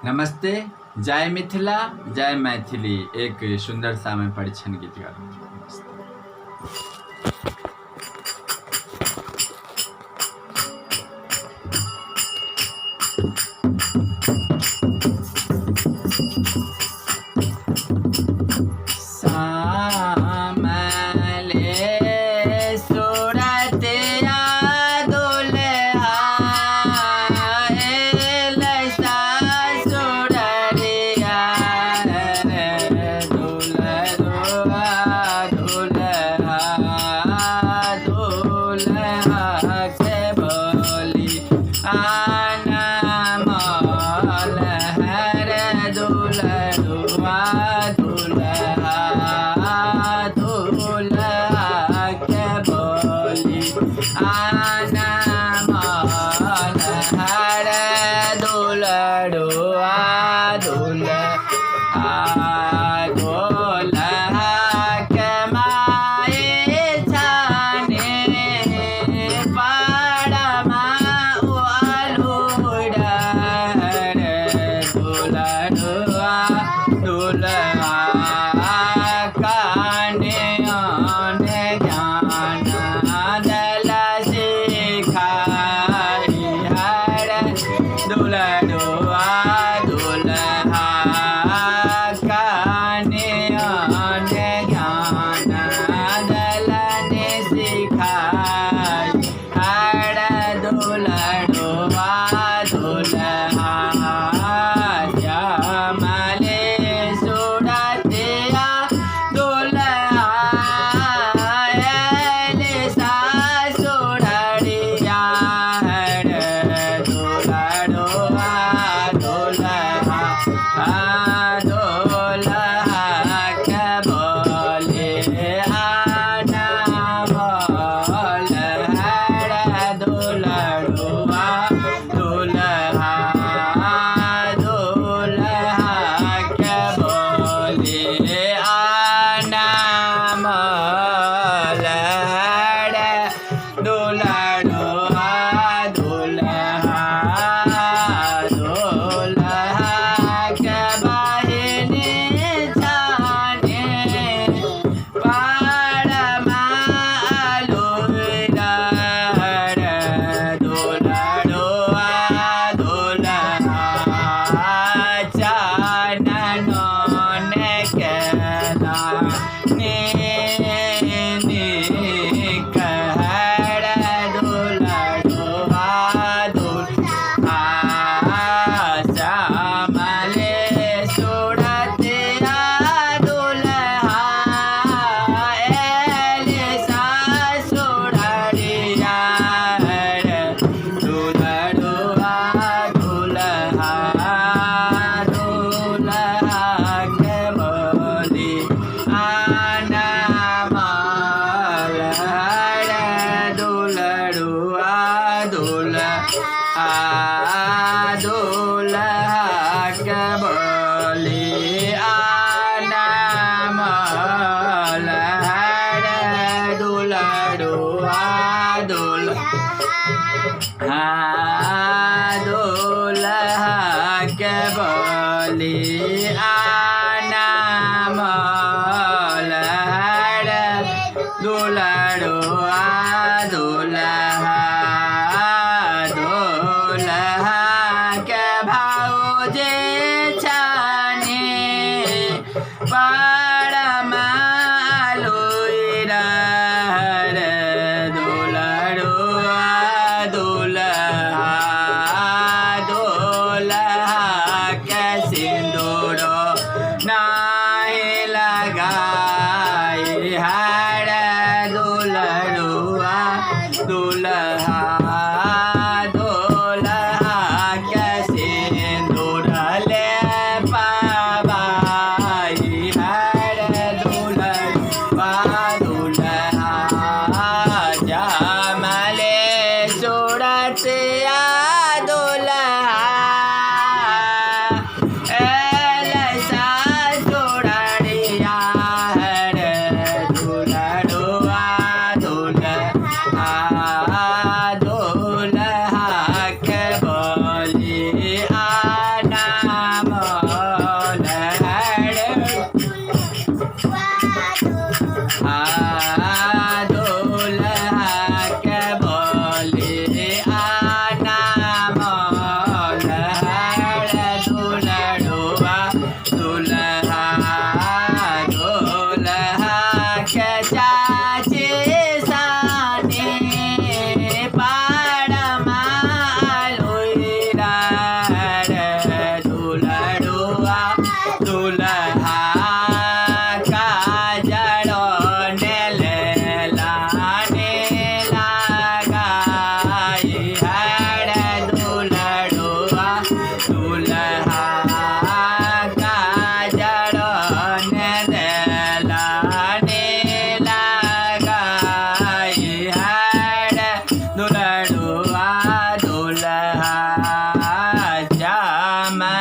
नमस्ते, जय मिथिला, जय मैथिली। एक सुंदर सा मैं परिछन गीत गा रहा हूँ।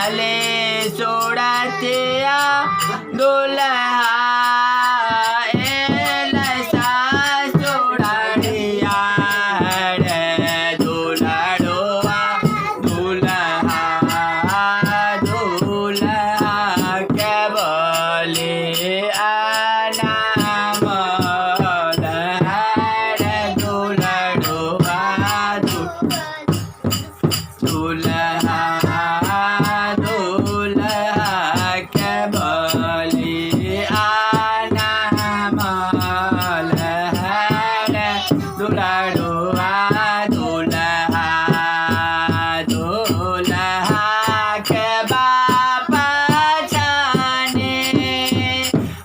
काले सोड़तिया दुल्हा एलसा सोड़िया रे दुल्हड़ुआ दुल्हा दुल्हा के बोले अनामोल रे दुल्हड़ुआ दुल्हा दुल्हा के बोले अनामोल रे दुल्हड़ुआ दुल्हा दुल्हा के बापा जाने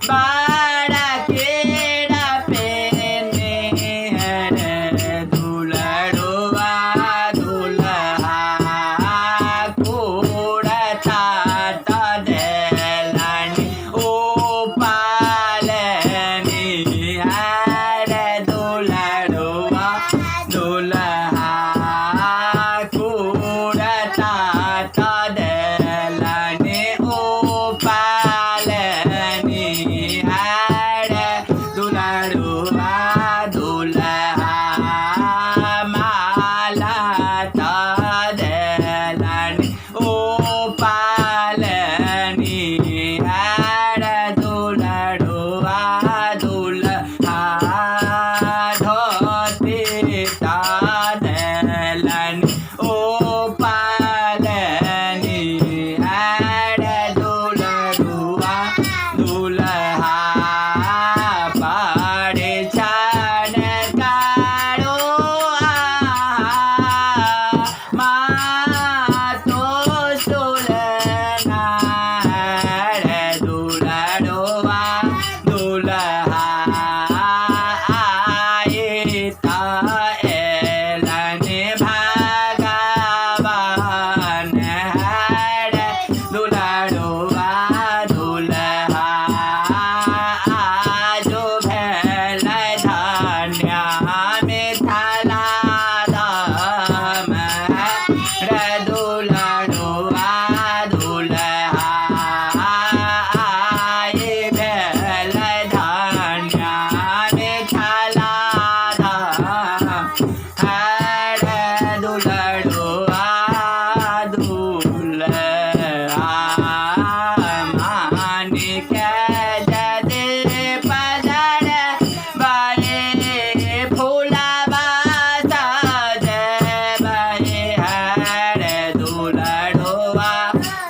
बड़ा केड़ा पेने रे दुल्हड़ुआ दुल्हा कूड़ता तो देलानी ओ पालनी रे दुल्हड़ुआ दुल्हा कूड़ता तो देलानी ओ पालनी रे दुल्हड़ुआ दुल्हा माला तो देलानी ओ पालनी रे दुल्हड़ुआ दुल्हा धोती तो देलानी ओ पालनी रे दुल्हड़ुआ दुल्हा परिछन कारो मातो सुलना रे दुल्हड़ुआ दुल्हा आए तो एलने भगवान रे दुल्हड़ुआ दुल्हा आजो भेल धन्या मिथिला धाम रे दुल्हड़ुआ दुल्हा आए भेल धन्या मिथिला धाम रे दुल्हड़ुआ दुल्हा मानिक जदे पदर बड़े फूलबा सजबे रे दुल्हड़ुआ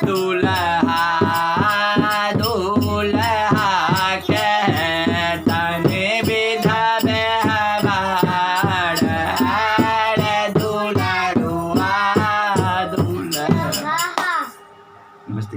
दुल्हा दुल्हा के तने विधवे हवार रे दुल्हड़ुआ दुल्हा। नमस्ते।